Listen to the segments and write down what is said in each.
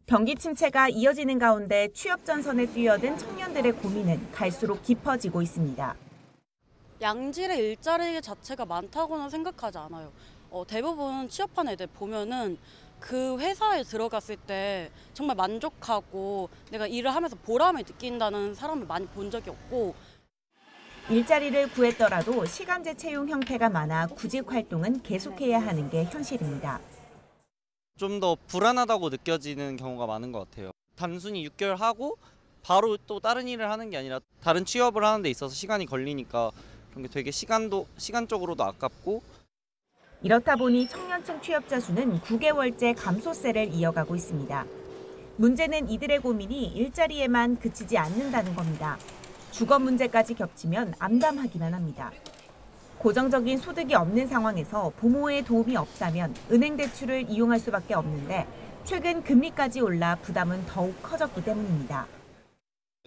경기 침체가 이어지는 가운데 취업 전선에 뛰어든 청년들의 고민은 갈수록 깊어지고 있습니다. 양질의 일자리 자체가 많다고는 생각하지 않아요. 대부분 취업한 애들 보면은 그 회사에 들어갔을 때 정말 만족하고 내가 일을 하면서 보람을 느낀다는 사람을 많이 본 적이 없고, 일자리를 구했더라도 시간제 채용 형태가 많아 구직 활동은 계속해야 하는 게 현실입니다. 좀 더 불안하다고 느껴지는 경우가 많은 것 같아요. 단순히 6개월 하고 바로 또 다른 일을 하는 게 아니라 다른 취업을 하는 데 있어서 시간이 걸리니까 그런 게 되게 시간적으로도 아깝고. 이렇다 보니 청년층 취업자 수는 9개월째 감소세를 이어가고 있습니다. 문제는 이들의 고민이 일자리에만 그치지 않는다는 겁니다. 주거 문제까지 겹치면 암담하기만 합니다. 고정적인 소득이 없는 상황에서 부모의 도움이 없다면 은행 대출을 이용할 수밖에 없는데 최근 금리까지 올라 부담은 더욱 커졌기 때문입니다.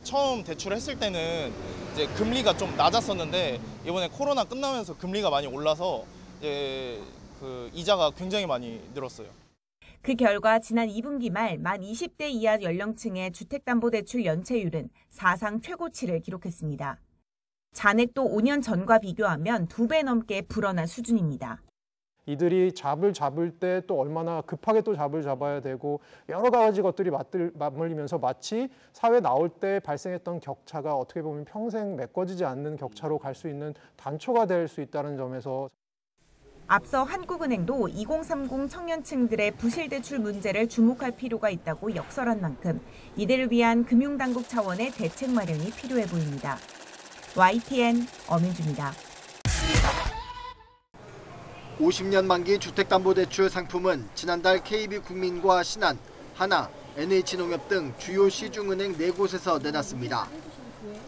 처음 대출했을 때는 이제 금리가 좀 낮았었는데 이번에 코로나 끝나면서 금리가 많이 올라서 그 이자가 굉장히 많이 늘었어요. 그 결과 지난 2분기 말 만 20대 이하 연령층의 주택담보대출 연체율은 사상 최고치를 기록했습니다. 잔액도 5년 전과 비교하면 2배 넘게 불어난 수준입니다. 이들이 잡을 때 또 얼마나 급하게 또 잡아야 되고 여러 가지 것들이 맞물리면서 마치 사회 나올 때 발생했던 격차가 어떻게 보면 평생 메꿔지지 않는 격차로 갈 수 있는 단초가 될 수 있다는 점에서 앞서 한국은행도 2030 청년층들의 부실대출 문제를 주목할 필요가 있다고 역설한 만큼 이들을 위한 금융당국 차원의 대책 마련이 필요해 보입니다. YTN 엄윤주입니다. 50년 만기 주택담보대출 상품은 지난달 KB국민과 신한, 하나, NH농협 등 주요 시중은행 4곳에서 내놨습니다.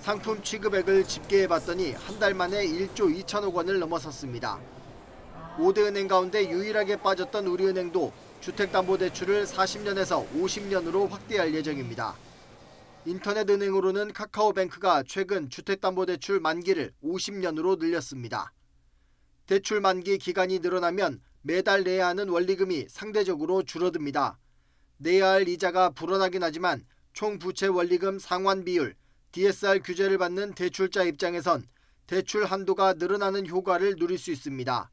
상품 취급액을 집계해봤더니 한 달 만에 1조 2천억 원을 넘어섰습니다. 5대 은행 가운데 유일하게 빠졌던 우리은행도 주택담보대출을 40년에서 50년으로 확대할 예정입니다. 인터넷 은행으로는 카카오뱅크가 최근 주택담보대출 만기를 50년으로 늘렸습니다. 대출 만기 기간이 늘어나면 매달 내야 하는 원리금이 상대적으로 줄어듭니다. 내야 할 이자가 불어나긴 하지만 총 부채 원리금 상환 비율, DSR 규제를 받는 대출자 입장에선 대출 한도가 늘어나는 효과를 누릴 수 있습니다.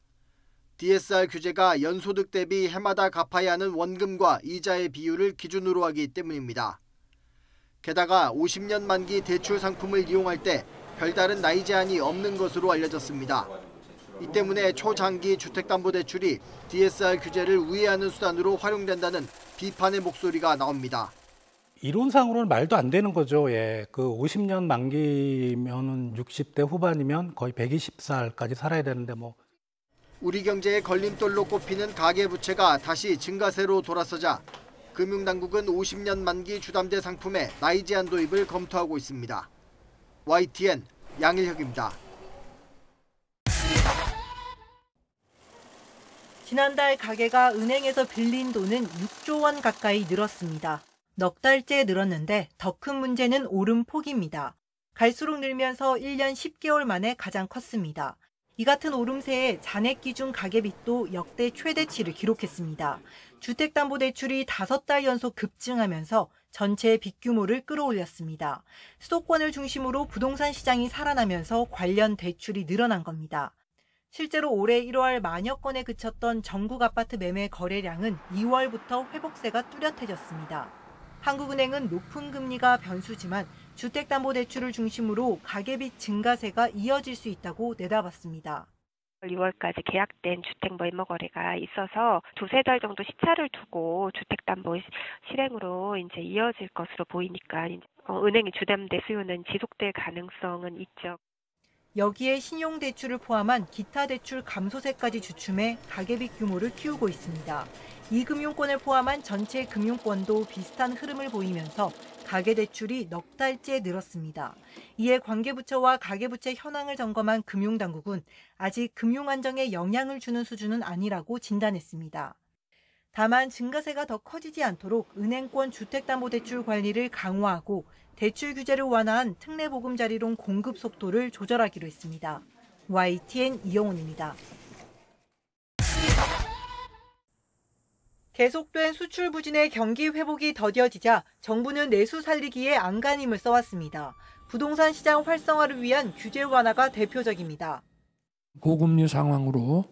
DSR 규제가 연소득 대비 해마다 갚아야 하는 원금과 이자의 비율을 기준으로 하기 때문입니다. 게다가 50년 만기 대출 상품을 이용할 때 별다른 나이 제한이 없는 것으로 알려졌습니다. 이 때문에 초장기 주택담보대출이 DSR 규제를 우회하는 수단으로 활용된다는 비판의 목소리가 나옵니다. 이론상으로는 말도 안 되는 거죠. 예. 그 50년 만기면은 60대 후반이면 거의 120살까지 살아야 되는데 뭐. 우리 경제의 걸림돌로 꼽히는 가계부채가 다시 증가세로 돌아서자 금융당국은 50년 만기 주담대 상품의 나이 제한 도입을 검토하고 있습니다. YTN 양일혁입니다. 지난달 가계가 은행에서 빌린 돈은 6조 원 가까이 늘었습니다. 넉 달째 늘었는데 더 큰 문제는 오름 폭입니다. 갈수록 늘면서 1년 10개월 만에 가장 컸습니다. 이 같은 오름세에 잔액 기준 가계빚도 역대 최대치를 기록했습니다. 주택담보대출이 5달 연속 급증하면서 전체 빚 규모를 끌어올렸습니다. 수도권을 중심으로 부동산 시장이 살아나면서 관련 대출이 늘어난 겁니다. 실제로 올해 1월 만여 건에 그쳤던 전국 아파트 매매 거래량은 2월부터 회복세가 뚜렷해졌습니다. 한국은행은 높은 금리가 변수지만 주택담보대출을 중심으로 가계빚 증가세가 이어질 수 있다고 내다봤습니다. 6월까지 계약된 주택 매매 거래가 있어서 2-3달 정도 시차를 두고 주택담보 실행으로 이제 이어질 것으로 보이니까 은행의 주담대 수요는 지속될 가능성은 있죠. 여기에 신용대출을 포함한 기타 대출 감소세까지 주춤해 가계빚 규모를 키우고 있습니다. 이 금융권을 포함한 전체 금융권도 비슷한 흐름을 보이면서 가계대출이 넉 달째 늘었습니다. 이에 관계부처와 가계부채 현황을 점검한 금융당국은 아직 금융안정에 영향을 주는 수준은 아니라고 진단했습니다. 다만 증가세가 더 커지지 않도록 은행권 주택담보대출 관리를 강화하고 대출 규제를 완화한 특례보금자리론 공급 속도를 조절하기로 했습니다. YTN 이영훈입니다. 계속된 수출 부진의 경기 회복이 더뎌지자 정부는 내수 살리기에 안간힘을 써왔습니다. 부동산 시장 활성화를 위한 규제 완화가 대표적입니다. 고금리 상황으로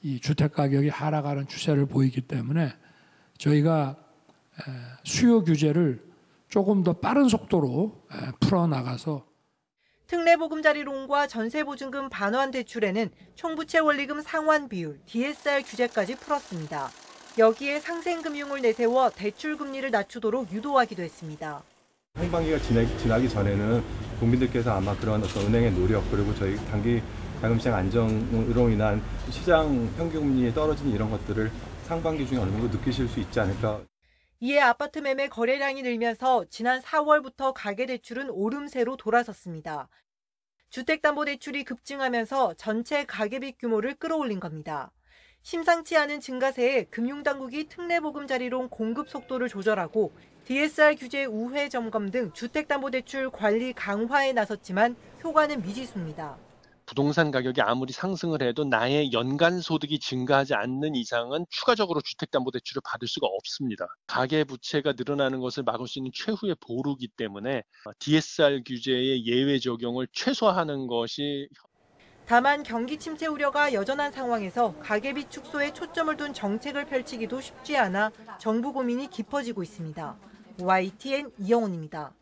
이 주택 가격이 하락하는 추세를 보이기 때문에 저희가 수요 규제를 조금 더 빠른 속도로 풀어나가서 특례보금자리론과 전세보증금 반환 대출에는 총부채 원리금 상환 비율, DSR 규제까지 풀었습니다. 여기에 상생금융을 내세워 대출 금리를 낮추도록 유도하기도 했습니다. 상반기가 지나기 전에는 국민들께서 아마 그런 어떤 은행의 노력 그리고 저희 단기 자금시장 안정으로 인한 시장 평균금리 떨어진 이런 것들을 상반기 중에 어느 정도 느끼실 수 있지 않을까. 이에 아파트 매매 거래량이 늘면서 지난 4월부터 가계대출은 오름세로 돌아섰습니다. 주택담보대출이 급증하면서 전체 가계빚 규모를 끌어올린 겁니다. 심상치 않은 증가세에 금융당국이 특례보금자리론 공급 속도를 조절하고 DSR 규제 우회 점검 등 주택담보대출 관리 강화에 나섰지만 효과는 미지수입니다. 부동산 가격이 아무리 상승을 해도 나의 연간 소득이 증가하지 않는 이상은 추가적으로 주택담보대출을 받을 수가 없습니다. 가계부채가 늘어나는 것을 막을 수 있는 최후의 보루기 때문에 DSR 규제의 예외 적용을 최소화하는 것이. 다만 경기 침체 우려가 여전한 상황에서 가계빚 축소에 초점을 둔 정책을 펼치기도 쉽지 않아 정부 고민이 깊어지고 있습니다. YTN 이영훈입니다.